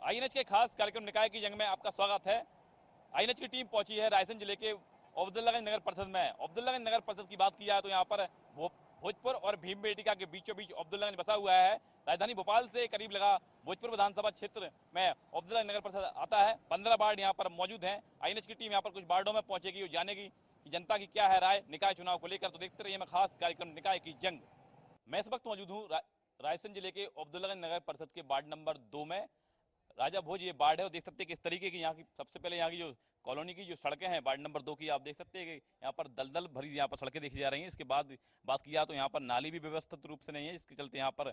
INH के खास कार्यक्रम निकाय की जंग में आपका स्वागत है। आईएनएच की टीम पहुंची है रायसेन जिले के अब्दुल्लागंज नगर परिषद में। अब्दुल्लागंज नगर परिषद की बात की जाए तो यहाँ पर भोजपुर और भीमबेटका के बीचों बीच अब्दुल्लागंज बसा हुआ है। राजधानी भोपाल से करीब लगा भोजपुर विधानसभा क्षेत्र में अब्दुल्लागंज नगर परिषद आता है। 15 वार्ड यहाँ पर मौजूद हैं। आईएनएच की टीम यहाँ पर कुछ वार्डों में पहुंचेगी और जानेगी कि जनता की क्या है राय निकाय चुनाव को लेकर। तो देखते रहिए मैं खास कार्यक्रम निकाय की जंग। मैं इस वक्त मौजूद हूँ रायसेन जिले के अब्दुल्लागंज नगर परिषद के वार्ड नंबर 2 में। राजा भोज ये वार्ड है और देख सकते हैं किस तरीके की यहाँ की सबसे पहले यहाँ की जो कॉलोनी की जो सड़कें हैं वार्ड नंबर 2 की, आप देख सकते हैं कि यहाँ पर दलदल भरी यहाँ पर सड़कें देखी जा रही हैं। इसके बाद बात की जाए तो यहाँ पर नाली भी व्यवस्थित रूप से नहीं है, जिसके चलते यहाँ पर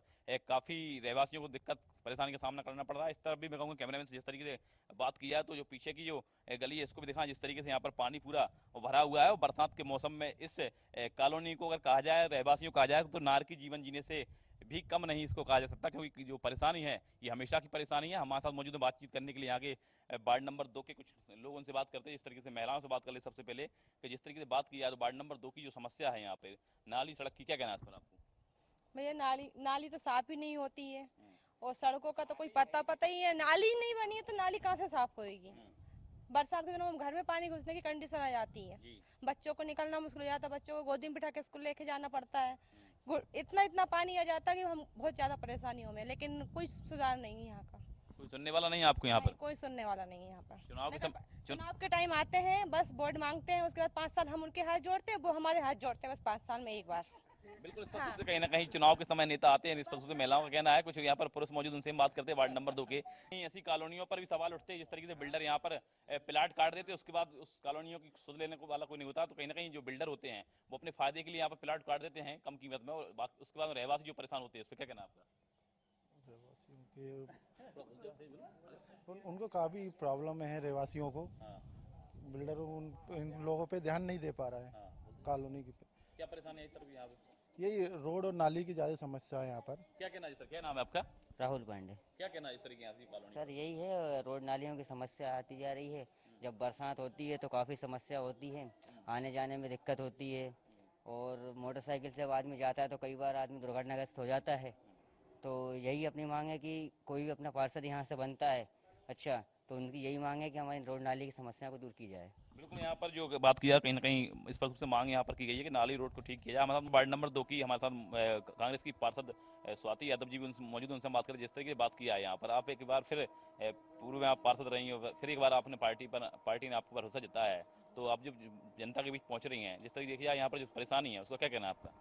काफ़ी रहवासियों को दिक्कत परेशानी का सामना करना पड़ रहा है। इस तरफ भी मैं कहूँगा कैमरामैन से जिस तरीके से बात की जाए तो जो पीछे की जो गली है इसको भी दिखाएं, जिस तरीके से यहाँ पर पानी पूरा भरा हुआ है। और बरसात के मौसम में इस कॉलोनी को अगर कहा जाए, रहवासियों को कहा जाए तो नार की जीवन जीने से भी कम नहीं इसको कहा जा सकता, क्योंकि जो परेशानी है ये हमेशा की परेशानी है। हमारे साथ मौजूद है बातचीत करने के लिए यहाँ के वार्ड नंबर 2 के कुछ लोग, उनसे बात करते हैं। जिस तरीके से महिलाओं से बात कर ले सबसे पहले कि जिस तरीके से बात की जाए तो वार्ड नंबर 2 की जो समस्या है यहाँ पे नाली सड़क की, क्या कहना है इस पर आपको? भैया नाली तो साफ ही नहीं होती है और सड़कों का तो कोई पता ही है। नाली ही नहीं बनी है तो नाली कहाँ से साफ होएगी। बरसात के दिनों में घर में पानी घुसने की कंडीशन आ जाती है। बच्चों को निकलना मुश्किल हो जाता है, बच्चों को गोदी में बिठा के स्कूल लेके जाना पड़ता है। इतना पानी आ जाता है कि हम बहुत ज्यादा परेशानियों में, लेकिन कोई सुधार नहीं है यहाँ का। कोई सुनने वाला नहीं है आपको यहाँ पर? कोई सुनने वाला नहीं है यहाँ पर। चुनाव के टाइम आते हैं, बस वोट मांगते हैं, उसके बाद 5 साल हम उनके हाथ जोड़ते हैं, वो हमारे हाथ जोड़ते हैं, बस 5 साल में एक बार। बिल्कुल स्पष्ट रूप से कहीं ना कहीं चुनाव के समय नेता आते हैं, स्पष्ट रूप से महिलाओं का कहना है। कुछ यहाँ पर पुरुष मौजूद, उनसे हम बात करते हैं वार्ड नंबर 2 के। ऐसी कॉलोनियों पर भी सवाल उठते हैं जिस तरीके से बिल्डर यहाँ पर प्लाट काट देते हैं, उसके बाद उस कॉलोनियों की सुध लेने को वाला कोई नहीं होता। तो कहीं ना कहीं जो बिल्डर होते हैं वो अपने फायदे के लिए यहाँ पर प्लाट काट देते हैं कम कीमत में, और उसके बाद रहवासी जो परेशान होते हैं, उस पर क्या कहना है आपका? उनको काफ़ी प्रॉब्लम है रहवासियों को। बिल्डर इन लोगों पे ध्यान नहीं दे पा रहा है। कॉलोनी की क्या परेशानी है इस तरफ यहाँ पे? यही रोड और नाली की ज़्यादा समस्या है यहाँ पर। क्या कहना है सर, क्या नाम है आपका? राहुल पांडे। क्या कहना है इस तरीके की कॉलोनी? सर यही है, रोड नालियों की समस्या आती जा रही है। जब बरसात होती है तो काफ़ी समस्या होती है, आने जाने में दिक्कत होती है। और मोटरसाइकिल से जब आदमी जाता है तो कई बार आदमी दुर्घटनाग्रस्त हो जाता है। तो यही अपनी मांग है कि कोई भी अपना पार्षद यहाँ से बनता है अच्छा, तो उनकी यही मांग है कि हमारी रोड नाली की समस्या को दूर की जाए। बिल्कुल, यहाँ पर जो बात किया कहीं ना कहीं इस पर सबसे मांग यहाँ पर की गई है कि नाली रोड को ठीक किया जाए। हमारे साथ वार्ड नंबर 2 की हमारे साथ कांग्रेस की पार्षद स्वाति यादव जी भी उनसे मौजूद, उनसे बात करें। जिस तरीके से बात किया है यहाँ पर, आप एक बार फिर पूर्व में आप पार्षद रही हो, फिर एक बार आपने पार्टी ने आपको भरोसा जताया है, तो आप जब जनता के बीच पहुँच रही हैं, जिस तरीके देखिए यहाँ पर जो परेशानी है उसका क्या कहना है आपका?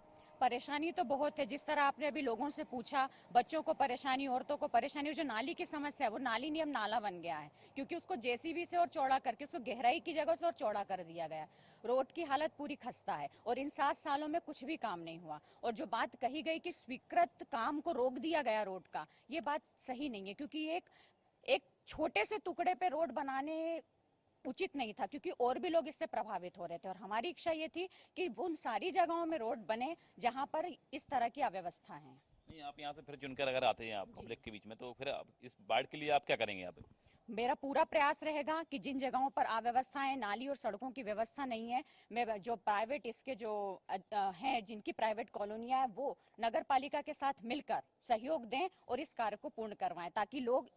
परेशानी तो बहुत है। जिस तरह आपने अभी लोगों से पूछा, बच्चों को परेशानी, औरतों को परेशानी, और जो नाली की समस्या है वो नाली नहीं अब नाला बन गया है, क्योंकि उसको जेसीबी से और चौड़ा करके उसको गहराई की जगह से और चौड़ा कर दिया गया। रोड की हालत पूरी खस्ता है और इन 7 सालों में कुछ भी काम नहीं हुआ। और जो बात कही गई कि स्वीकृत काम को रोक दिया गया रोड का, ये बात सही नहीं है, क्योंकि एक छोटे से टुकड़े पे रोड बनाने उचित नहीं था, क्योंकि और भी लोग इससे प्रभावित हो रहे थे। और हमारी इच्छा ये थी कि उन सारी जगहों में रोड बने जहां पर इस तरह की अव्यवस्था है। नहीं, आप यहाँ से फिर चुनकर अगर आते हैं आप पब्लिक के बीच में, तो फिर इस वार्ड के लिए आप क्या करेंगे यहाँ पे? मेरा पूरा प्रयास रहेगा कि जिन जगहों पर अव्यवस्थाएं, नाली और सड़कों की व्यवस्था नहीं है, मैं जो प्राइवेट इसके जो हैं, जिनकी प्राइवेट कॉलोनियां हैं, वो नगर पालिका के साथ मिलकर सहयोग दें और इस कार्य को पूर्ण करवाएं, ताकि लोग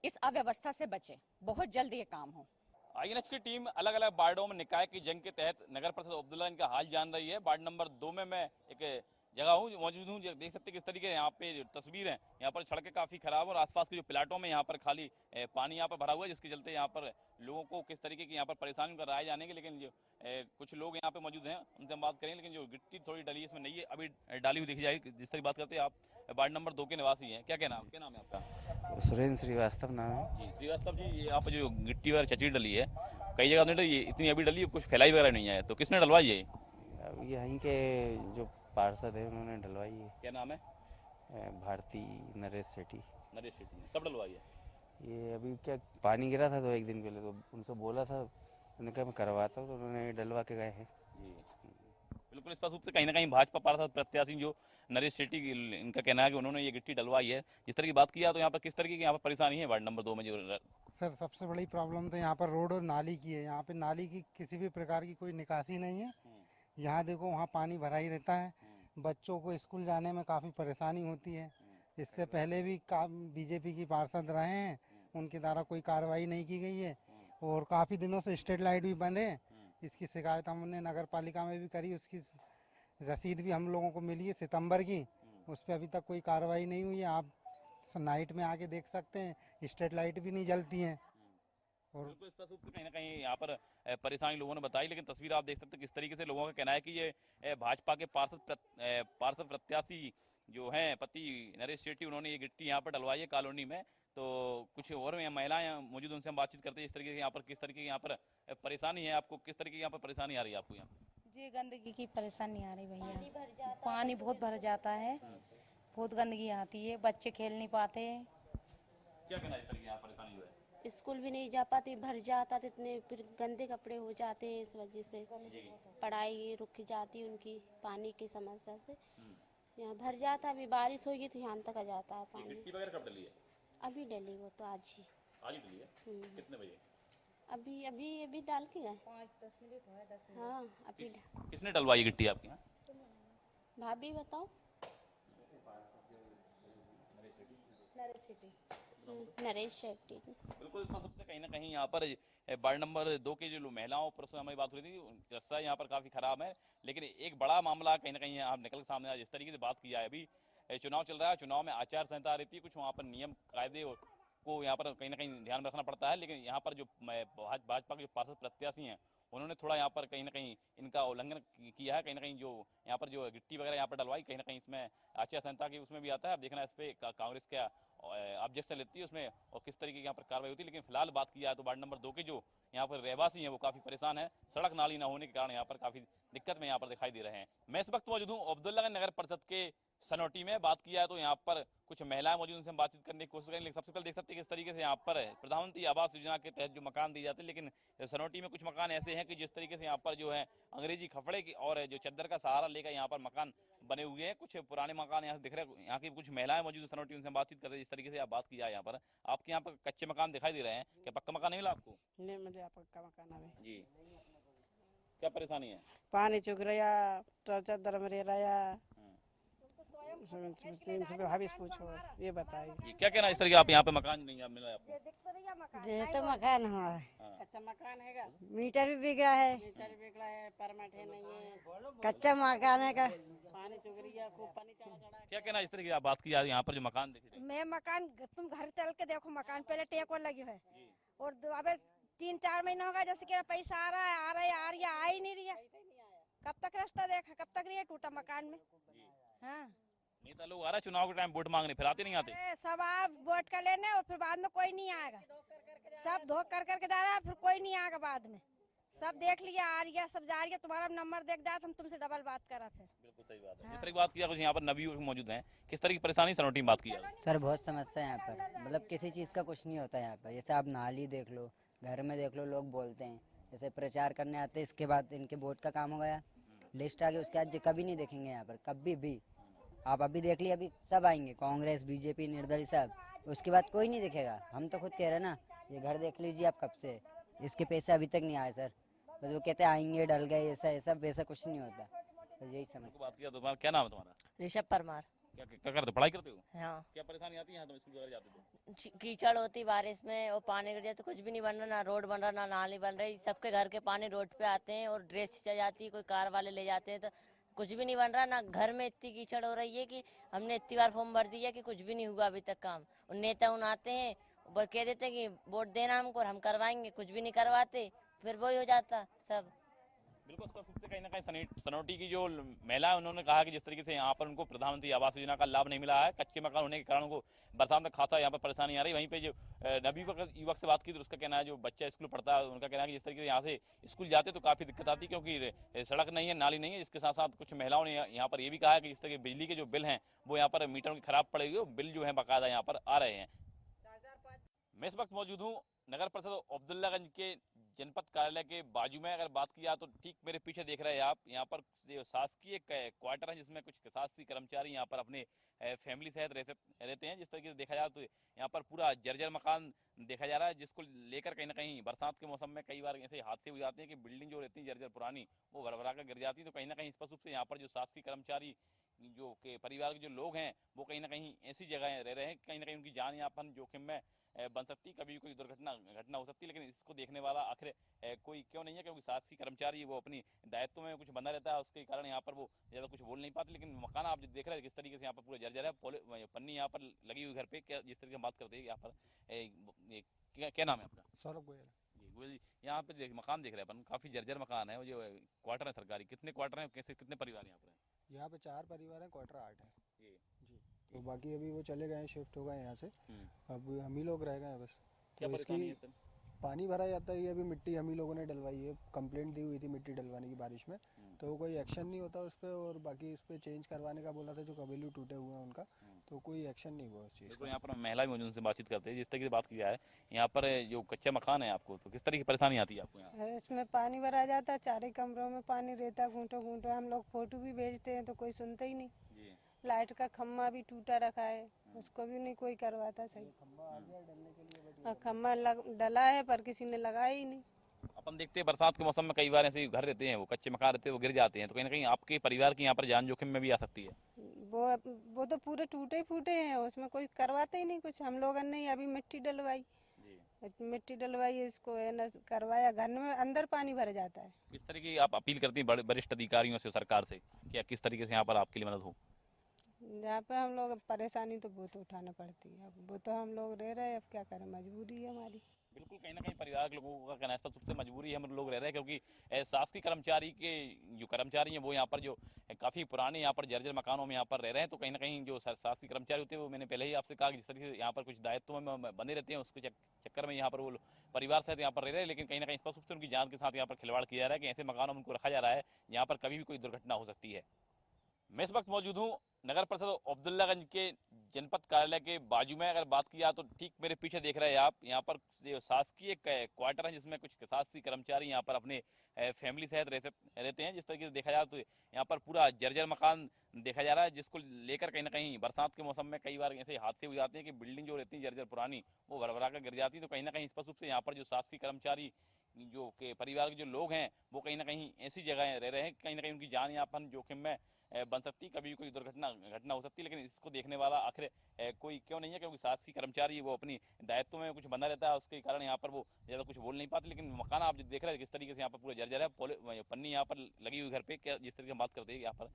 इस अव्यवस्था से बचें। बहुत जल्द ये काम हो। आईएनएच की टीम अलग अलग वार्डों में निकाय की जंग के तहत नगर परिषद अब्दुल्लागंज का हाल जान रही है। वार्ड नंबर 2 में मैं एक जगह मौजूद हूँ, देख सकते हैं किस तरीके यहाँ पे जो तस्वीर है, यहाँ पर सड़कें काफ़ी खराब और आसपास के जो प्लाटों में यहाँ पर खाली पानी यहाँ पर भरा हुआ है, जिसके चलते यहाँ पर लोगों को किस तरीके की यहाँ पर परेशानी कर राय जाने के। लेकिन जो कुछ लोग यहाँ पे मौजूद हैं उनसे हम बात करेंगे। लेकिन जो गिट्टी थोड़ी डली है इसमें नहीं है, अभी डाली हुई देखी जाएगी। जिस तरह बात करते हैं, आप वार्ड नंबर 2 के निवासी हैं, क्या कहना क्या नाम है आपका? सुरेंद्र श्रीवास्तव नाम है जी श्रीवास्तव जी, ये आप जो गिट्टी वगैरह चचीर डली है, कई जगह नहीं डली, इतनी अभी डली, कुछ फैलाई वगैरह नहीं है, तो किसने डलवाई है? अब यहीं के जो पार्षद है उन्होंने डलवाई है। क्या नाम है? भारती नरेश सेठी। नरेश सेठी कब डलवाई है? ये अभी क्या पानी गिरा था तो एक दिन पहले, तो उनसे बोला था, उन्होंने कहा मैं करवाता हूँ, तो उन्होंने डलवा के गए हैं। जी बिल्कुल, इस रूप से कहीं ना कहीं भाजपा पार्षद प्रत्याशी जो नरेश सेठी, इनका कहना है कि उन्होंने ये गिट्टी डलवाई है। जिस तरह की बात किया तो यहाँ पर किस तरीके की यहाँ पर परेशानी है वार्ड नंबर 2 में? जो सर सबसे बड़ी प्रॉब्लम तो यहाँ पर रोड और नाली की है। यहाँ पे नाली की किसी भी प्रकार की कोई निकासी नहीं है। यहाँ देखो वहाँ पानी भरा ही रहता है। बच्चों को स्कूल जाने में काफ़ी परेशानी होती है। इससे पहले भी बीजेपी की पार्षद रहे हैं, उनके द्वारा कोई कार्रवाई नहीं की गई है। और काफ़ी दिनों से स्ट्रीट लाइट भी बंद है। इसकी शिकायत हमने नगर पालिका में भी करी, उसकी रसीद भी हम लोगों को मिली है सितंबर की, उस पर अभी तक कोई कार्रवाई नहीं हुई है। आप नाइट में आके देख सकते हैं, स्ट्रीट लाइट भी नहीं जलती हैं। और बिल्कुल स्पष्ट रूप से कहीं ना कहीं यहाँ पर परेशानी लोगों ने बताई, लेकिन तस्वीर आप देख सकते हैं किस तरीके से लोगों का कहना है कि ये भाजपा के पार्षद प्रत्याशी जो हैं पति नरेश शेट्टी, उन्होंने ये गिट्टी यहाँ पर डलवाई है कॉलोनी में। तो कुछ और महिलाएं मौजूद, उनसे हम बातचीत करते हैं इस तरीके से यहाँ पर किस तरीके की यहाँ पर परेशानी है आपको, किस तरीके की यहाँ पर परेशानी आ रही है आपको यहाँ? जी गंदगी की परेशानी आ रही भैया, पानी बहुत भर जाता है, बहुत गंदगी आती है, बच्चे खेल नहीं पाते हैं। क्या कहना है इस तरीके की यहाँ परेशानी जो है? स्कूल भी नहीं जा पाते, भर जाता तो इतने फिर गंदे कपड़े हो जाते हैं, इस वजह से पढ़ाई रुक जाती है उनकी पानी की समस्या से। यहाँ भर जाता, अभी बारिश होगी तो यहाँ तक आ जाता है पानी। गिट्टी वगैरह कब डली है? अभी डली वो तो आज ही। आज ही डली है? कितने बजे? अभी अभी अभी डाल के गए 5-10 मिनट। हाँ अभी किसने डलवाई गिट्टी आपके यहाँ? भाभी बताओ। नरेश शेट्टी। बिल्कुल इस सबसे कहीं ना कहीं यहाँ पर वार्ड नंबर 2 के जो महिलाओं पुरुषों से हमारी बात हुई थी, रास्ता यहाँ पर काफी खराब है। लेकिन एक बड़ा मामला कहीं ना कहीं आप निकल के सामने आया, जिस तरीके से बात किया है। अभी चुनाव चल रहा है, चुनाव में आचार संहिता रहती है, कुछ वहाँ पर नियम कायदे को यहाँ पर कहीं ना कहीं ध्यान में रखना पड़ता है। लेकिन यहाँ पर जो भाजपा के जो पार्षद प्रत्याशी हैं, उन्होंने थोड़ा यहाँ पर कहीं ना कहीं इनका उल्लंघन किया है। कहीं ना कहीं जो यहाँ पर जो गिट्टी वगैरह यहाँ पर डलवाई, कहीं ना कहीं इसमें आचार संहिता की उसमें भी आता है। अब देखना इस पर कांग्रेस क्या ऑब्जेक्शन लेती है उसमें और किस तरीके की यहाँ पर कार्रवाई होती है। लेकिन फिलहाल बात की जाए तो वार्ड नंबर 2 के जो यहाँ पर रहवासी हैं वो काफी परेशान है, सड़क नाली ना होने के कारण यहाँ पर काफी दिक्कत में यहाँ पर दिखाई दे रहे हैं। मैं इस वक्त मौजूद हूँ अब्दुल्लागंज नगर परिषद के सनोटी में। बात की जाए तो यहाँ पर कुछ महिलाएं मौजूद, उनसे हम बातचीत करने की कोशिश करेंगे। लेकिन सबसे पहले देख सकते हैं किस तरीके से यहाँ पर प्रधानमंत्री आवास योजना के तहत जो मकान दिए जाते हैं, लेकिन सनोटी में कुछ मकान ऐसे हैं कि जिस तरीके से यहाँ पर जो है अंग्रेजी खपड़े की और जो चद्दर का सहारा लेकर यहाँ पर मकान बने हुए हैं। कुछ पुराने मकान यहाँ दिख रहे हैं। यहाँ की कुछ महिलाएं मौजूद सनोटी, उनसे हम बातचीत करते हैं। जिस तरीके से आप बात की जाए यहाँ पर आपके यहाँ पर कच्चे मकान दिखाई दे रहे हैं, क्या पक्का मकान नहीं मिला आपको? नहीं मुझे पक्का मकान है जी, क्या परेशानी है? पानी चुक रहा, चद्दर में रह रहा, भाभी पूछो ये बताइए। क्या कहना इस तरीके आप यहाँ पे मकान नहीं मिला आपको? ये तो मकान हमारा कच्चा मकान है, मीटर भी बिगड़ा है, परमिट है नहीं है, कच्चा मकान है का पानी चुक रही है, खूब पानी चढ़ा। क्या कहना इस तरीके की आप बात की जाए यहाँ पर जो मकान देखे? मैं मकान, तुम घर चल के देखो, मकान पहले टेक लगी है और अब 3-4 महीना होगा जैसे कि पैसा आ रहा है आ ही नहीं रही है। कब तक रास्ता देखा, कब तक रही है टूटा मकान में? हाँ नेता लोग आ रहा है चुनाव के टाइम वोट मांगने, फिर आते नहीं आते? सब आप वोट कर लेने और फिर बाद में कोई नहीं आएगा, सब धोख कर करके जा रहा है, फिर कोई नहीं आएगा बाद में। सब देख लिया, आ रही है, सब जा रही है, तुम्हारा नंबर देख जाए हम तुमसे डबल बात करा फिर। बिल्कुल सही बात है। जिस तरह की बात किया, कुछ यहाँ पर नबी मौजूद हैं, किस तरह की परेशानी सनोटी में बात की जाए? सर बहुत समस्या है यहाँ पर, मतलब किसी चीज़ का कुछ नहीं होता यहाँ पर। जैसे आप नाली देख लो, घर में देख लो, लोग बोलते हैं जैसे प्रचार करने आते हैं, इसके बाद इनके वोट का काम हो गया, लिस्ट आ गई, उसके बाद कभी नहीं देखेंगे यहाँ पर, कभी भी। आप अभी देख लिए, अभी सब आएंगे, कांग्रेस बीजेपी निर्दलीय सब, उसके बाद कोई नहीं दिखेगा। हम तो खुद कह रहे हैं ना, ये घर देख लीजिए आप कब से, इसके पैसे अभी तक नहीं आए सर। बस वो कहते आएंगे, डल गए, ऐसा वैसा कुछ नहीं होता। तो यही समझ बात किया तो तुम्हारा क्या नाम है तुम्हारा? ऋषभ परमार। क्या करते हो, पढ़ाई करते हो? हाँ क्या परेशानी आती है यहाँ, तुम स्कूल वगैरह जाते हो? कीचड़ होती बारिश में और पानी गिर जाए तो कुछ भी नहीं बन रहा, ना रोड बन रहा, ना नाली बन रही। सबके घर के पानी रोड पे आते हैं और ड्रेस छिंचा जाती है, कोई कार वाले ले जाते हैं, तो कुछ भी नहीं बन रहा। ना घर में इतनी कीचड़ हो रही है कि हमने इतनी बार फॉर्म भर दिया कि कुछ भी नहीं हुआ अभी तक काम। और नेता उन आते हैं और कह देते कि वोट देना हमको और हम करवाएंगे, कुछ भी नहीं करवाते, फिर वही हो जाता सब। बिल्कुल सबसे कहीं ना कहीं सनोटी की जो महिला है, उन्होंने कहा कि जिस तरीके से यहाँ पर उनको प्रधानमंत्री आवास योजना का लाभ नहीं मिला है, कच्चे मकान होने के कारण उनको बरसात में खासा यहाँ पर परेशानी आ रही है। वहीं पे जो नबी युवक से बात की तो उसका कहना है, जो बच्चा स्कूल पढ़ता है उनका कहना है कि जिस तरीके से यहाँ से स्कूल जाते तो काफ़ी दिक्कत आती है, क्योंकि सड़क नहीं है, नाली नहीं है। इसके साथ साथ कुछ महिलाओं ने यहाँ पर ये भी कहा है कि जिस तरह बिजली के जो बिल हैं वो यहाँ पर मीटरों की खराब पड़े हुए बिल जो है बाकायदा यहाँ पर आ रहे हैं। मैं इस वक्त मौजूद हूँ नगर परिषद अब्दुल्लागंज के जनपद कार्यालय के बाजू में। अगर बात की जाए तो ठीक मेरे पीछे देख रहे हैं आप, यहाँ पर शासकीय क्वार्टर है जिसमें कुछ शासकीय कर्मचारी यहाँ पर अपने फैमिली सहित रहते हैं। जिस तरीके से देखा जाए तो यहाँ पर पूरा जर्जर मकान देखा जा रहा है, जिसको लेकर कहीं ना कहीं बरसात के मौसम में कई बार ऐसे हादसे हो जाते हैं कि बिल्डिंग जो रहती है जर्जर पुरानी वो भरभरा कर गिर जाती है। तो कहीं ना कहीं स्पष्ट रूप से यहाँ पर जो शासकीय कर्मचारी जो के परिवार के जो लोग हैं वो कहीं ना कहीं ऐसी जगह रह रहे हैं, कहीं ना कहीं उनकी जान यापन जोखिम में बन सकती, कभी कोई घटना हो सकती है। लेकिन इसको देखने वाला आखिर कोई क्यों नहीं है, क्योंकि शासकीय कर्मचारी वो अपनी दायित्व में कुछ बंधा रहता है, उसके कारण यहाँ पर वो ज़्यादा कुछ बोल नहीं पाते। लेकिन मकान आप जो देख रहे हैं किस तरीके से यहाँ पर पूरा जर्जर है, पन्नी यहाँ पर लगी हुई घर पे, क्या जिस तरीके से बात करते हैं यहाँ पर क्या नाम है आपका? सौरभ गोयल। जी गोयल जी, यहाँ पे मकान देख रहे हैं अपन, काफ़ी जर्जर मकान है, वो जो क्वार्टर है सरकारी, कितने क्वार्टर हैं, कैसे कितने परिवार यहाँ पर हैं? यहाँ पे 4 परिवार हैं, क्वार्टर 8 है जी जी। तो बाकी अभी वो चले गए हैं, शिफ्ट हो गए यहाँ से, अब हम ही लोग रह गए हैं बस। क्या तो परेशानी है इसकी सर? पानी भरा जाता है, ये अभी मिट्टी हम ही लोगों ने डलवाई है, कंप्लेंट दी हुई थी मिट्टी डलवाने की बारिश में, तो कोई एक्शन नहीं होता उस पर। और बाकी उस पर चेंज करवाने का बोला था, जो कबीलू टूटे हुए हैं उनका, तो कोई एक्शन नहीं हुआ उस चीज़ देखो का। यहाँ पर महिला भी मौजूद, उनसे बातचीत करते हैं। जिस तरीके से बात की जाए यहाँ पर जो कच्चा मकान है आपको, तो किस तरह की परेशानी आती है आपको यहाँ? इसमें पानी भरा जाता है, 4 कमरों में पानी रहता, घूंटो घूंटो। हम लोग फोटो भी भेजते हैं तो कोई सुनता ही नहीं। जी लाइट का खम्मा भी टूटा रखा है, उसको भी नहीं कोई करवाता सही। और खम्मा डला है पर किसी ने लगाया ही नहीं। अपन देखते हैं बरसात के मौसम में कई बार ऐसे घर रहते हैं, वो कच्चे मकान रहते हैं, वो गिर जाते हैं, तो कहीं ना कहीं आपके परिवार की यहाँ पर जान जोखिम में भी आ सकती है। वो तो पूरे टूटे फूटे हैं, उसमें कोई करवाते ही नहीं कुछ। हम लोगों ने अभी मिट्टी डलवाई, इसको है न करवाया, घर में अंदर पानी भर जाता है। किस तरीके की आप अपील करती हैं वरिष्ठ अधिकारियों से, सरकार से, क्या किस तरीके से यहाँ पर आपके लिए मदद हो? यहाँ पे हम लोग परेशानी तो बहुत उठाना पड़ती है, अब वो तो हम लोग रह रहे हैं, अब क्या करें, मजबूरी है हमारी। बिल्कुल, कहीं ना कहीं परिवार के लोगों का कहना है सबसे मजबूरी है, हम लोग रह रहे हैं, क्योंकि शासकीय कर्मचारी के जो कर्मचारी हैं वो यहाँ पर जो काफ़ी पुराने यहाँ पर जर्जर मकानों में यहाँ पर रह रहे हैं। तो कहीं ना कहीं जो शासकीय कर्मचारी होते हैं, वो मैंने पहले ही आपसे कहा कि जिस तरीके से यहाँ पर कुछ दायित्व में बने रहते हैं, उसके चक्कर में यहाँ पर वो परिवार सहित यहाँ पर रह रहे हैं। लेकिन कहीं ना कहीं स्पष्ट रूप से उनकी जान के साथ यहाँ पर खिलवाड़ किया जा रहा है कि ऐसे मकानों में उनको रखा जा रहा है यहाँ पर कभी भी कोई दुर्घटना हो सकती है। मैं इस वक्त मौजूद हूँ नगर परिषद अब्दुल्लागंज के जनपद कार्यालय के बाजू में। अगर बात की जाए तो ठीक मेरे पीछे देख रहे हैं आप, यहाँ पर जो शासकीय क्वार्टर है, जिसमें कुछ शासकीय कर्मचारी यहाँ पर अपने फैमिली सहित रहते हैं। जिस तरीके से देखा जाए तो यहाँ पर पूरा जर्जर मकान देखा जा रहा है, जिसको लेकर कहीं ना कहीं बरसात के मौसम में कई बार ऐसे हादसे हो जाते हैं कि बिल्डिंग जो रहती है जर्जर पुरानी, वो भरभरा कर गिर जाती है। तो कहीं ना कहीं स्पष्ट रूप से यहाँ पर जो शासकीय कर्मचारी जो के परिवार के जो लोग हैं वो कहीं ना कहीं ऐसी जगह रह रहे हैं, कहीं ना कहीं उनकी जान यापन जोखिम में बन सकती, कभी कोई घटना हो सकती है। लेकिन इसको देखने वाला आखिर कोई क्यों नहीं है, क्योंकि शासकीय कर्मचारी वो अपनी दायित्व में कुछ बंधा रहता है, उसके कारण यहाँ पर वो ज़्यादा कुछ बोल नहीं पाते। लेकिन मकान आप जो देख रहे हैं किस तरीके से यहाँ पर पूरा जर्जर है, पन्नी यहाँ पर लगी हुई घर पे, क्या जिस तरीके से बात करते हैं यहाँ पर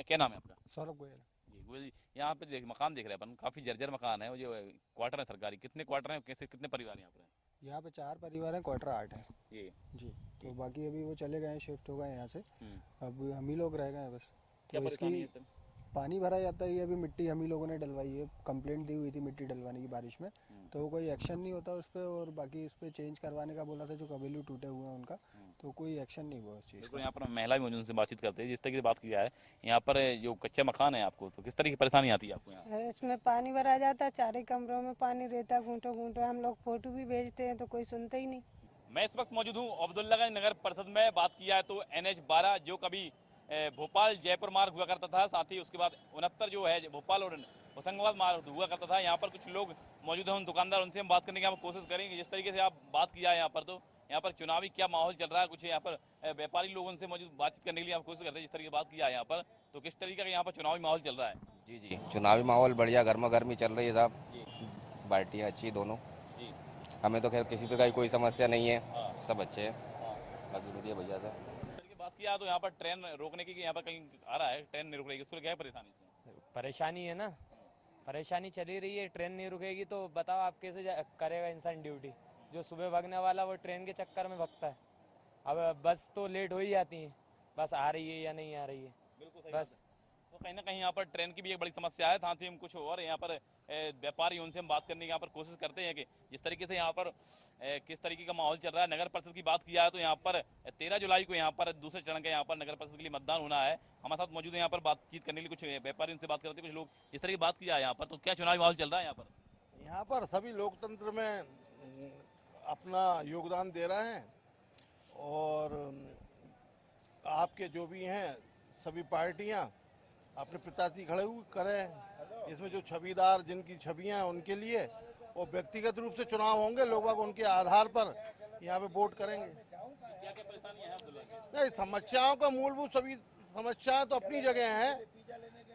क्या नाम है आपका? सौरभ गोयल। जी गोयल जी, यहाँ पे मकान देख रहे हैं अपन, काफ़ी जर्जर मकान है, वो जो क्वार्टर है सरकारी, कितने क्वार्टर हैं, कैसे कितने परिवार यहाँ पर? यहाँ पे 4 परिवार हैं, क्वार्टर 8 है जी। तो बाकी अभी वो चले गए हैं, शिफ्ट हो गए यहाँ से, अब हम ही लोग रह गए हैं बस। क्या तो परेशानी है इसकी सर? पानी भरा जाता है, ये अभी मिट्टी हम ही लोगों ने डलवाई है, कंप्लेंट दी हुई थी मिट्टी डलवाने की बारिश में, तो कोई एक्शन नहीं होता उस पर। और बाकी उस पर चेंज करवाने का बोला था, जो कबीलू टूटे हुए हैं उनका, तो कोई एक्शन नहीं हुआ उस चीज़ देखो का। यहाँ पर महिला भी मौजूद, उनसे बातचीत करते हैं। जिस तरीके से बात की जाए यहाँ पर जो कच्चा मकान है आपको, तो किस तरह की परेशानी आती है आपको यहाँ? इसमें पानी भरा जाता है, 4 कमरों में पानी रहता, घूंटो घूंटो। हम लोग फोटो भी भेजते हैं तो कोई सुनता ही नहीं। मैं इस वक्त मौजूद हूँ अब्दुल्लागंज नगर परिषद में। बात की जाए तो NH-12 जो कभी भोपाल जयपुर मार्ग हुआ करता था, साथ ही उसके बाद 69 जो है भोपाल और होशंगाबाद मार्ग हुआ करता था। यहाँ पर कुछ लोग मौजूद हैं, उन दुकानदार, उनसे हम बात करने की हम कोशिश करेंगे। जिस तरीके से आप बात किया है यहाँ पर, तो यहाँ पर चुनावी क्या माहौल चल रहा है, कुछ यहाँ पर व्यापारी लोगों से मौजूद बातचीत करने के लिए हम कोशिश करते हैं। जिस तरीके से बात किया है यहाँ पर, तो किस तरीके का यहाँ पर चुनावी माहौल चल रहा है? जी चुनावी माहौल बढ़िया, गर्मा गर्मी चल रही है साहब, पार्टियाँ अच्छी दोनों। हमें तो खैर किसी प्रकार की कोई समस्या नहीं है, सब अच्छे हैं, बाकी बढ़िया भैया साहब। बात किया तो यहाँ पर ट्रेन रोकने की, यहाँ पर कहीं आ रहा है ट्रेन नहीं रुक रही है, उसको क्या है परेशानी? परेशानी है ना, परेशानी चली रही है, ट्रेन नहीं रुकेगी तो बताओ आप कैसे करेगा इंसान ड्यूटी? जो सुबह भागने वाला वो ट्रेन के चक्कर में भगता है। अब बस तो लेट हो ही जाती है, बस आ रही है या नहीं आ रही है, बिल्कुल बस। तो कहीं ना कहीं यहाँ पर ट्रेन की भी एक बड़ी समस्या है। साथ ही हम कुछ और यहाँ पर व्यापारी, उनसे हम बात करने की यहाँ पर कोशिश करते हैं कि जिस तरीके से यहाँ पर किस तरीके का माहौल चल रहा है। नगर परिषद की बात की जाए तो यहाँ पर 13 जुलाई को यहाँ पर दूसरे चरण का यहाँ पर नगर परिषद के लिए मतदान होना है। हमारे साथ मौजूद है यहाँ पर बातचीत करने के लिए कुछ व्यापारी, उनसे बात करते हैं कुछ लोग। जिस तरह की बात की जाए यहाँ पर, तो क्या चुनावी माहौल चल रहा है यहाँ पर? यहाँ पर सभी लोकतंत्र में अपना योगदान दे रहे हैं, और आपके जो भी हैं सभी पार्टियाँ अपने प्रत्याशी खड़े हुए करें। इसमें जो छविदार, जिनकी छवियाँ हैं, उनके लिए वो व्यक्तिगत रूप से चुनाव होंगे, लोग उनके आधार पर यहाँ पे वोट करेंगे। क्या क्या परेशानी है? नहीं, समस्याओं का मूलभूत सभी समस्याएं तो अपनी जगह हैं,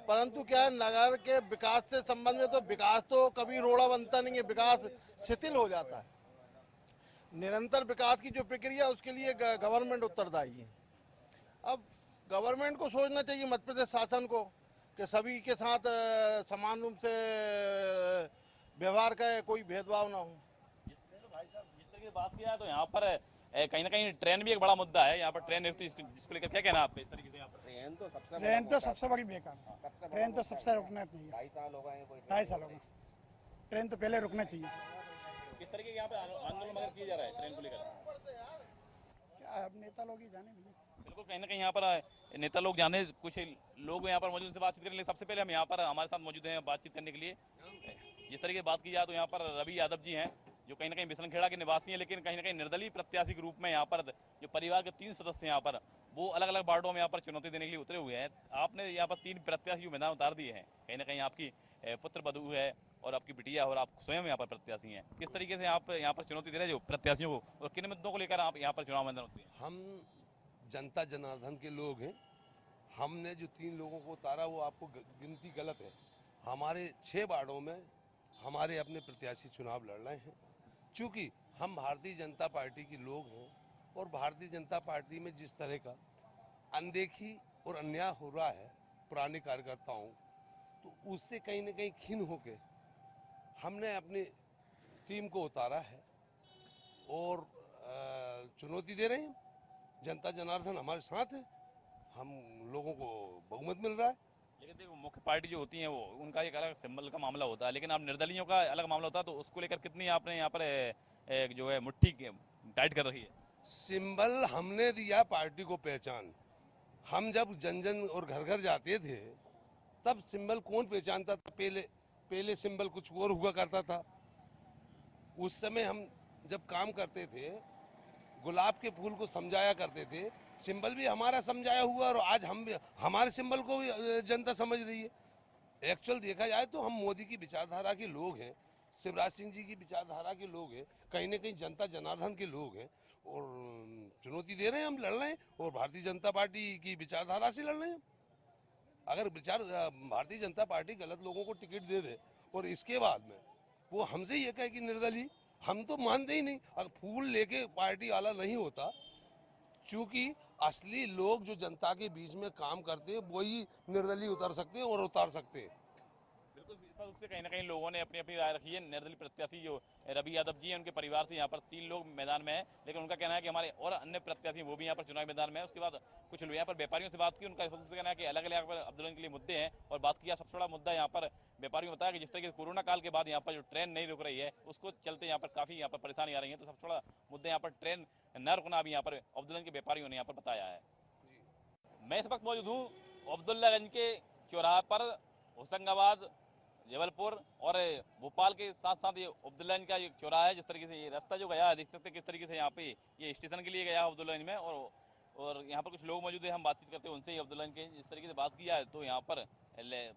परंतु क्या है, नगर के विकास से संबंध में तो विकास तो कभी रोड़ा बनता नहीं है, विकास शिथिल हो जाता है। निरंतर विकास की जो प्रक्रिया है उसके लिए गवर्नमेंट उत्तरदायी है। अब गवर्नमेंट को सोचना चाहिए, मध्य प्रदेश शासन को, कि सभी के साथ समान रूप से व्यवहार का कोई भेदभाव ना हो। जिस तरीके से बात किया है तो यहाँ पर कहीं ना कहीं ट्रेन भी एक बड़ा मुद्दा है। यहाँ पर ट्रेन जिसको लेकर क्या कहना है आपके? इस तरीके से यहाँ पर ट्रेन तो सबसे बड़ी बेकार, ट्रेन तो सबसे रुकना चाहिए। 2.5 साल हो गए, ट्रेन तो पहले रुकना चाहिए। किस तरीके के यहाँ पे आंदोलन वगैरह किया जा रहा है ट्रेन को लेकर? क्या अब नेता लोग ही जाने भैया। बिल्कुल, कहीं ना कहीं यहाँ पर नेता लोग जाने, कुछ लोग यहाँ पर मौजूद से बातचीत करने। सबसे पहले हम यहाँ पर हमारे साथ मौजूद हैं बातचीत करने के लिए। जिस तरीके से बात की जाए तो यहाँ पर रवि यादव जी हैं, जो कहीं ना कहीं बिसनखेड़ा के निवासी हैं, लेकिन कहीं ना कहीं निर्दलीय प्रत्याशी के रूप में यहाँ पर जो परिवार के 3 सदस्य यहाँ पर वो अलग अलग वार्डों में यहाँ पर चुनौती देने के लिए उतरे हुए हैं। आपने यहाँ पर 3 प्रत्याशी मैदान उतार दिए हैं। कहीं ना कहीं आपकी पुत्र बधू है और आपकी बिटिया और आप स्वयं यहाँ पर प्रत्याशी हैं। किस तरीके से आप यहाँ पर चुनौती दे रहे हैं जो प्रत्याशियों को, और किन मुद्दों को लेकर आप यहाँ पर चुनाव मैदान उतरे हैं? हम जनता जनार्दन के लोग हैं। हमने जो 3 लोगों को उतारा वो आपको गिनती गलत है। हमारे 6 वार्डों में हमारे अपने प्रत्याशी चुनाव लड़ रहे हैं। चूँकि हम भारतीय जनता पार्टी के लोग हैं और भारतीय जनता पार्टी में जिस तरह का अनदेखी और अन्याय हो रहा है पुराने कार्यकर्ताओं, तो उससे कहीं ना कहीं खिन्न होके हमने अपनी टीम को उतारा है और चुनौती दे रहे हैं। जनता जनार्दन हमारे साथ है, हम लोगों को बहुमत मिल रहा है। लेकिन देखो, मुख्य पार्टी जो होती है वो उनका एक अलग सिंबल का मामला होता है, लेकिन आप निर्दलियों का अलग मामला होता है, तो उसको लेकर कितनी आपने यहाँ पर जो है मुट्ठी टाइट कर रही है? सिंबल हमने दिया पार्टी को पहचान। हम जब जन जन और घर घर जाते थे तब सिंबल कौन पहचानता था? पहले सिंबल कुछ और हुआ करता था। उस समय हम जब काम करते थे गुलाब के फूल को समझाया करते थे, सिंबल भी हमारा समझाया हुआ, और आज हम भी हमारे सिंबल को भी जनता समझ रही है। एक्चुअल देखा जाए तो हम मोदी की विचारधारा के लोग हैं, शिवराज सिंह जी की विचारधारा के लोग हैं, कहीं ना कहीं जनता जनार्दन के लोग हैं और चुनौती दे रहे हैं, हम लड़ रहे हैं और भारतीय जनता पार्टी की विचारधारा से लड़ रहे हैं। अगर भारतीय जनता पार्टी गलत लोगों को टिकट दे दे और इसके बाद में वो हमसे ये कहे कि निर्दलीय, हम तो मानते ही नहीं। अगर फूल लेके पार्टी वाला नहीं होता, चूँकि असली लोग जो जनता के बीच में काम करते हैं वही निर्दलीय उतर सकते हैं और उतार सकते हैं। बिल्कुल, इस रूप से कहीं ना कहीं लोगों ने अपनी अपनी राय रखी है। निर्दलीय प्रत्याशी जो रवि यादव जी हैं, उनके परिवार से यहाँ पर 3 लोग मैदान में हैं, लेकिन उनका कहना है कि हमारे और अन्य प्रत्याशी वो भी यहाँ पर चुनावी मैदान में है। उसके बाद कुछ लोग यहाँ पर व्यापारियों से बात की, उनका कहना है कि अलग अलग यहाँ पर आंदोलन के लिए मुद्दे हैं। और बात किया सबसे बड़ा मुद्दा यहाँ पर व्यापारियों ने बताया कि जिस तरीके से कोरोना काल के बाद यहाँ पर जो ट्रेन नहीं रुक रही है उसको चलते यहाँ पर काफ़ी यहाँ पर परेशानी आ रही है। तो सबसे बड़ा मुद्दा यहाँ पर ट्रेन न रुकना भी यहाँ पर अब्दुल्लागंज के व्यापारियों ने यहाँ पर बताया है। मैं इस वक्त मौजूद हूँ अब्दुल्लागंज के चौराहे पर। होशंगाबाद, जबलपुर और भोपाल के साथ साथ ये अब्दुल्लागंज का एक चौराहा है। जिस तरीके से ये रास्ता जो गया है, देख सकते हैं किस तरीके से यहाँ पे ये स्टेशन के लिए गया है अब्दुल्लागंज में। और यहाँ पर कुछ लोग मौजूद हैं, हम बातचीत करते हैं उनसे ही अब्दुल्लागंज के। जिस तरीके से बात किया है तो यहाँ पर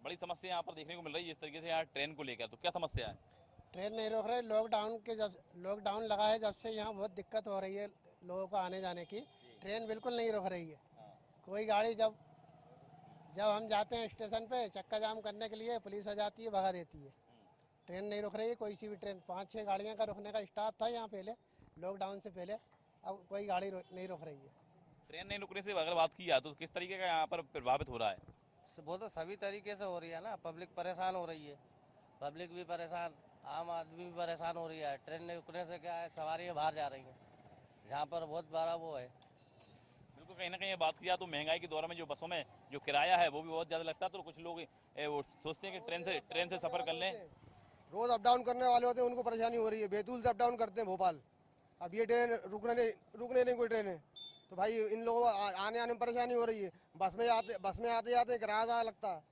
बड़ी समस्या यहाँ पर देखने को मिल रही है। जिस तरीके से यहाँ ट्रेन को लेकर, तो क्या समस्या है? ट्रेन नहीं रोक रहे। लॉकडाउन लगा है जब से यहाँ बहुत दिक्कत हो रही है लोगों को आने जाने की। ट्रेन बिल्कुल नहीं रोक रही है। कोई गाड़ी जब हम जाते हैं स्टेशन पे चक्का जाम करने के लिए, पुलिस आ जाती है, भगा देती है। ट्रेन नहीं रुक रही है, कोई सी भी ट्रेन। 5-6 गाड़ियाँ का रुकने का स्टाफ था यहाँ पहले, लॉकडाउन से पहले। अब कोई गाड़ी नहीं रुक रही है। ट्रेन नहीं रुकने से अगर बात की जाए तो किस तरीके का यहाँ पर प्रभावित हो रहा है? वो तो सभी तरीके से हो रही है ना। पब्लिक परेशान हो रही है, पब्लिक भी परेशान, आम आदमी भी परेशान हो रही है। ट्रेन नहीं रुकने से क्या है, सवारियाँ बाहर जा रही हैं, जहाँ पर बहुत बड़ा वो है। बिल्कुल, कहीं ना कहीं बात किया तो महंगाई के दौर में जो बसों में जो किराया है वो भी बहुत ज़्यादा लगता है। तो कुछ लोग वो सोचते हैं कि ट्रेन से सफ़र कर लें। रोज अप डाउन करने वाले होते हैं, उनको परेशानी हो रही है। बैतूल से अप डाउन करते हैं भोपाल। अब ये ट्रेन रुकने नहीं कोई ट्रेन है, तो भाई इन लोगों को आने में परेशानी हो रही है। बस में आते जाते किराया ज़्यादा लगता है।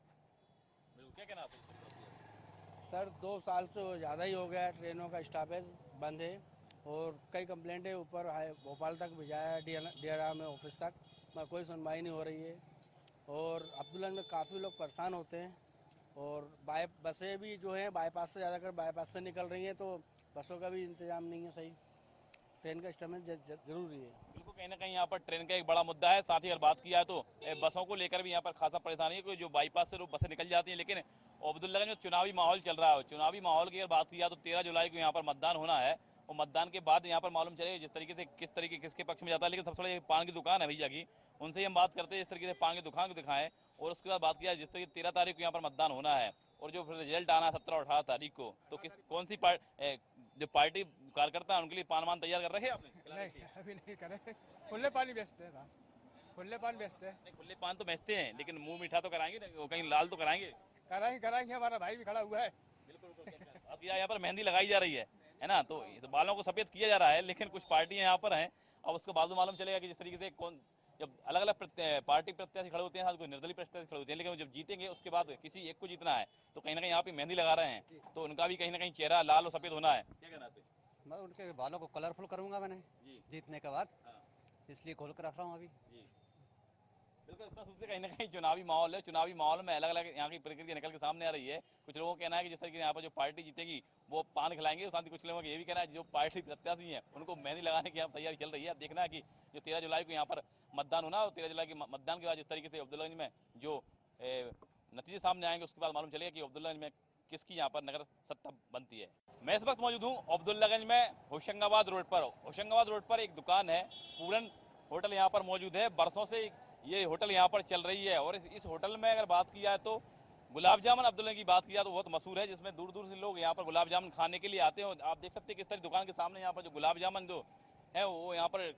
क्या कहना आप? सर 2 साल से ज़्यादा ही हो गया है, ट्रेनों का स्टॉपेज बंद है और कई कंप्लेंटें ऊपर भोपाल तक भिजाया है, DRR में ऑफिस तक, मगर कोई सुनवाई नहीं हो रही है। और अब्दुल्लागंज में काफ़ी लोग परेशान होते हैं। और बसें भी जो हैं बाईपास से ज़्यादातर बाईपास से निकल रही हैं, तो बसों का भी इंतजाम नहीं है सही। ट्रेन का स्टैमिना जरूरी है। बिल्कुल, कहीं ना कहीं यहाँ पर ट्रेन का एक बड़ा मुद्दा है। साथ ही अगर बात किया तो बसों को लेकर भी यहाँ पर खासा परेशानी है, जो बाईपास से बसें निकल जाती हैं। लेकिन अब्दुल्लागंज में चुनावी माहौल चल रहा है, चुनावी माहौल की अगर बात किया तो 13 जुलाई को यहाँ पर मतदान होना है और मतदान के बाद यहाँ पर मालूम चलेगा जिस तरीके से किसके पक्ष में जाता है। लेकिन सबसे बड़ी पान की दुकान है भैया की, उनसे हम बात करते हैं जिस तरीके से पान की दुकान को दिखाएं। और उसके बाद बात किया जिस तरीके 13 तारीख को यहाँ पर मतदान होना है और जो फिर रिजल्ट आना है 17 और 18 तारीख को, तो कौन सी जो पार्टी कार्यकर्ता है उनके लिए पान मान तैयार कर रखे आपने? नहीं, अभी नहीं करे, खुले पानी बेचते हैं, खुले पान बेचते हैं। नहीं, खुले पान तो बेचते हैं लेकिन मुंह मीठा तो कराएंगे ना, कहीं लाल तो कराएंगे। कराएंगे, हमारा भाई भी खड़ा हुआ है। बिल्कुल। अब यहाँ पर मेहंदी लगाई जा रही है ना, तो बालों को सफेद किया जा रहा है। लेकिन कुछ पार्टियां यहाँ पर हैं, अब उसके बाद मालूम चलेगा कि जिस तरीके से कौन, जब अलग अलग पार्टी प्रत्याशी खड़े होते हैं, कोई निर्दलीय प्रत्याशी खड़े होते हैं, लेकिन जब जीतेंगे उसके बाद किसी एक को जीतना है तो कहीं ना कहीं यहाँ पे मेहंदी लगा रहे हैं, तो उनका भी कहीं ना कहीं चेहरा लाल और सफेद होना है। क्या कहना है? मैं उनके बालों को कलरफुल करूंगा मैंने जीतने के बाद, इसलिए खोल कर रख रहा हूँ अभी। बिल्कुल, इससे कहीं ना कहीं चुनावी माहौल है। चुनावी माहौल में अलग अलग यहाँ की प्रक्रिया निकल के सामने आ रही है। कुछ लोगों का कहना है कि जिस तरीके से यहाँ पर जो पार्टी जीतेगी वो पान खिलाएंगे, साथ ही कुछ लोगों का ये भी कहना है जो पार्टी प्रत्याशी हैं उनको मेहंदी लगाने की यहाँ तैयारी चल रही है। देखना है कि जो 13 जुलाई को यहाँ पर मतदान होना और 13 जुलाई के मतदान के बाद जिस तरीके से अब्दुल्लागंज में जो नतीजे सामने आएंगे उसके बाद मालूम चलेगा कि अब्दुल्लागंज में किसकी यहाँ पर नगर सत्ता बनती है। मैं इस वक्त मौजूद हूँ अब्दुल्लागंज में होशंगाबाद रोड पर। होशंगाबाद रोड पर एक दुकान है, पूरन होटल यहाँ पर मौजूद है। बरसों से ये होटल यहाँ पर चल रही है और इस होटल में अगर बात की जाए तो गुलाब जामुन अब्दुल्ला की बात की जाए तो बहुत मशहूर है, जिसमें दूर दूर से लोग यहाँ पर गुलाब जामुन खाने के लिए आते हैं। आप देख सकते हैं किस तरह दुकान के सामने यहाँ पर जो गुलाब जामुन जो है वो यहाँ पर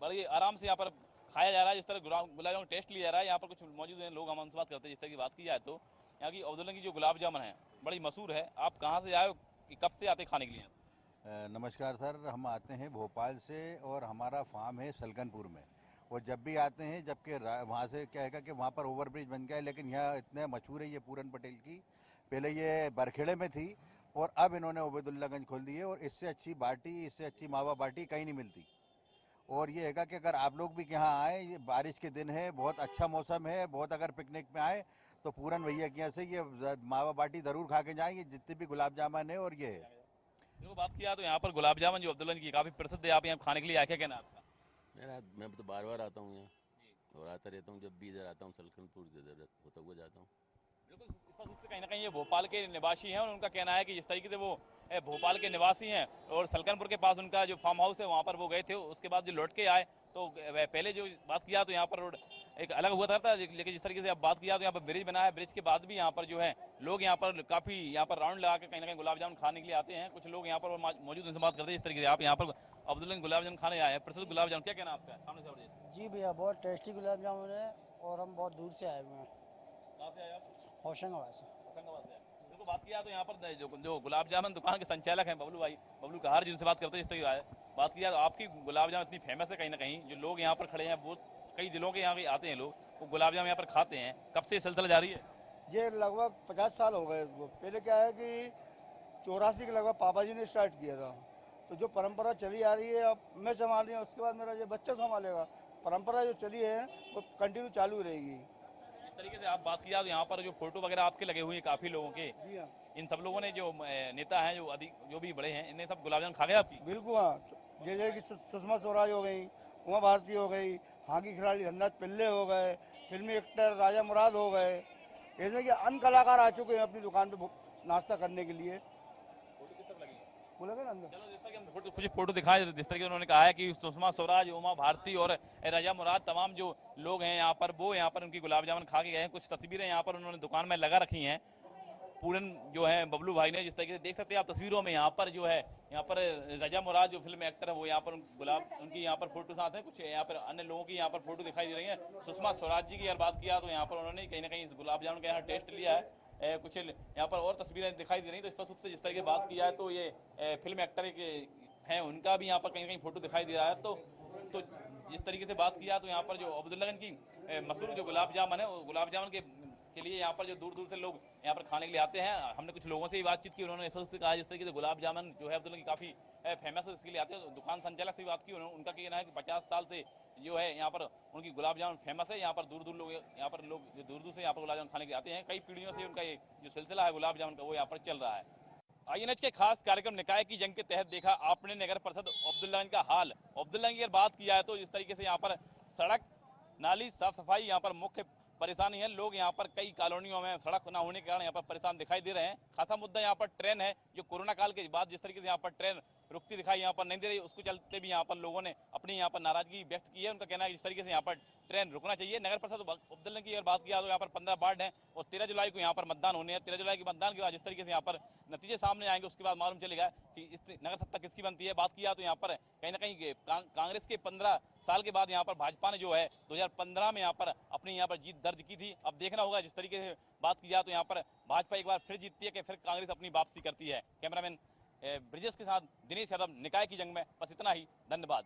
बड़ी आराम से यहाँ पर खाया जा रहा है। जिस तरह गुलाब जामुन टेस्ट लिया जा रहा है, यहाँ पर कुछ मौजूद हैं लोग, हम उनसे बात करते हैं। जिस तरह की बात की जाए तो यहाँ की अब्दुल्ला की जो गुलाब जामुन है बड़ी मशहूर है। आप कहाँ से आए हो, कब से आते खाने के लिए? नमस्कार सर, हम आते हैं भोपाल से और हमारा फार्म है सलकनपुर में। और जब भी आते हैं, जबकि वहाँ से क्या है कि वहाँ पर ओवरब्रिज बन गया है, लेकिन यहाँ इतने मशहूर है ये पूरन पटेल की। पहले ये बरखेड़े में थी और अब इन्होंने उबैदुल्लागंज खोल दी है और इससे अच्छी बाटी, इससे अच्छी मावा बाटी कहीं नहीं मिलती। और ये है कि अगर आप लोग भी यहाँ आए, ये बारिश के दिन है, बहुत अच्छा मौसम है, बहुत अगर पिकनिक में आए तो पूरन भैया के यहाँ से ये मावा बाटी ज़रूर खा के जाएँ। ये जितने भी गुलाब जामुन है और ये है। देखो बात किया तो यहाँ पर गुलाब जामुन जो अब्दुल्ला की काफ़ी प्रसिद्ध है, आप यहाँ खाने के लिए आए, क्या कहना आपका? मैं तो बार बार आता हूँ यहाँ और आता रहता हूँ, जब भी इधर आता हूँ सलकनपुर होता हुआ जाता हूँ। बिल्कुल, स्पष्ट रूप से कहीं ना कहीं ये भोपाल के निवासी हैं और उनका कहना है कि जिस तरीके से वो भोपाल के निवासी हैं और सलकनपुर के पास उनका जो फार्म हाउस है वहाँ पर वो गए थे, उसके बाद जो लौट के आए तो पहले जो बात किया तो यहाँ पर रोड एक अलग हुआ था, लेकिन जिस तरीके से अब बात किया तो यहाँ पर ब्रिज बना है। ब्रिज के बाद भी यहाँ पर जो है लोग यहाँ पर काफ़ी यहाँ पर राउंड लगा के कहीं ना कहीं गुलाब जामुन खाने के लिए आते हैं। कुछ लोग यहाँ पर मौजूद उनसे बात करते हैं। जिस तरीके से आप यहाँ पर अब्दुल्ला गुलाब जामुन खाने आए हैं, प्रसिद्ध गुलाब जामुन, क्या कहना आपका? सामने से जी भैया, बहुत टेस्टी गुलाब जामुन है और हम बहुत दूर से आए हुए हैं। कहाँ से आए आप? होशंगाबाद से। देखो बात किया तो यहाँ पर जो गुलाब जामुन दुकान के संचालक हैं बबलू भाई, बबलू कहार जी, उनसे बात करते हैं। जिस तरीके बात किया तो आपकी गुलाब जामुन इतनी फेमस है, कहीं ना कहीं जो लोग यहाँ पर खड़े हैं वो कई जिलों के यहाँ के आते हैं लोग, वो गुलाब जामुन यहाँ पर खाते हैं। कब से सिलसिला जारी है? ये लगभग 50 साल हो गए। पहले क्या है कि 84 के लगभग पापा जी ने स्टार्ट किया था, तो जो परंपरा चली आ रही है अब मैं संभाल रही हूँ, उसके बाद मेरा ये बच्चा संभालेगा। परंपरा जो चली है वो कंटिन्यू चालू रहेगी। इस तरीके से आप बात किया तो यहाँ पर जो फोटो वगैरह आपके लगे हुए हैं काफ़ी लोगों के, इन सब लोगों ने जो नेता हैं जो भी बड़े हैं, इन्हें सब गुलाब जामुन खा गए आपकी? बिल्कुल हाँ, जैसे कि सुषमा स्वराज हो गई, उमा भारती हो गई, हॉकी खिलाड़ी धनराज पिल्ले हो गए, फिल्मी एक्टर राजा मुराद हो गए, ऐसे कि अन्य कलाकार आ चुके हैं अपनी दुकान पे नाश्ता करने के लिए। कुछ फोटो दिखाए जिस तरीके उन्होंने कहा है कि सुषमा स्वराज, उमा भारती और राजा मुराद तमाम जो लोग हैं यहाँ पर वो यहाँ पर उनकी गुलाब जामुन खा के गए हैं। कुछ तस्वीरें यहाँ पर उन्होंने दुकान में लगा रखी हैं पूरन जो है बबलू भाई ने। जिस तरीके से देख सकते हैं आप तस्वीरों में यहाँ पर जो है यहाँ पर राजा मुराद जो फिल्म एक्टर है वो यहाँ पर उनकी यहाँ पर फोटो साथ है। कुछ यहाँ पर अन्य लोगों की यहाँ पर फोटो दिखाई दे रही है। सुषमा स्वराज जी की अगर बात किया तो यहाँ पर उन्होंने कहीं ना कहीं गुलाब जामुन का यहाँ टेस्ट लिया है। कुछ यहाँ पर और तस्वीरें दिखाई दे रही हैं। तो स्पष्ट रूप से जिस तरीके बात की जाए तो ये फिल्म एक्टर के हैं, उनका भी यहाँ पर कहीं ना कहीं फोटो दिखाई दे रहा है। तो जिस तरीके से बात किया तो यहाँ पर जो अब्दुल्लागंज की मशहूर जो गुलाब जामुन है, गुलाब जामुन के लिए यहाँ पर जो दूर दूर से लोग यहाँ पर खाने के लिए आते हैं। हमने कुछ लोगों से भी बातचीत की, उन्होंने इससे कहा जिस तरीके से गुलाब जामुन जो है अब्दुल्ला की काफ़ी फेमस है, इसके लिए आते हैं। दुकान संचालक से भी बात की, उनका कहना है कि 50 साल से जो है यहाँ पर उनकी गुलाब जामुन फेमस है। यहाँ पर दूर दूर लोग जो दूर दूर से यहाँ पर गुलाब जामुन खाने के लिए आते हैं। कई पीढ़ियों से उनका ये जो सिलसिला है गुलाब जामुन का वो यहाँ पर चल रहा है। आईएनएच के खास कार्यक्रम निकाय की जंग के तहत देखा आपने नगर परिषद अब्दुल्लागंज का हाल। अब्दुल्लागंज की अगर बात की जाए तो जिस तरीके से यहाँ पर सड़क नाली साफ सफाई यहाँ पर मुख्य परेशानी है। लोग यहाँ पर कई कॉलोनियों में सड़क न होने के कारण यहाँ पर परेशान दिखाई दे रहे हैं। खासा मुद्दा यहाँ पर ट्रेन है, जो कोरोना काल के बाद जिस तरीके से यहाँ पर ट्रेन रुकती दिखाई यहाँ पर नहीं दे रही, उसको चलते भी यहाँ पर लोगों ने अपनी यहाँ पर नाराजगी व्यक्त की है। उनका कहना है कि जिस तरीके से यहाँ पर ट्रेन रुकना चाहिए। नगर परिषद अब्दुल्लागंज की अगर बात किया तो यहाँ पर 15 वार्ड हैं और 13 जुलाई को यहाँ पर मतदान होने हैं। 13 जुलाई के मतदान के बाद जिस तरीके से यहाँ पर नतीजे सामने आएंगे उसके बाद मालूम चलेगा कि इस नगर सत्ता किसकी बनती है। बात किया तो यहाँ पर कहीं ना कहीं कांग्रेस के 15 साल के बाद यहाँ पर भाजपा ने जो है 2015 में यहाँ पर अपनी यहाँ पर जीत दर्ज की थी। अब देखना होगा जिस तरीके से बात की जाए तो यहाँ पर भाजपा एक बार फिर जीतती है कि फिर कांग्रेस अपनी वापसी करती है। कैमरामैन ब्रिजेश के साथ दिनेश यादव, निकाय की जंग में। बस इतना ही, धन्यवाद।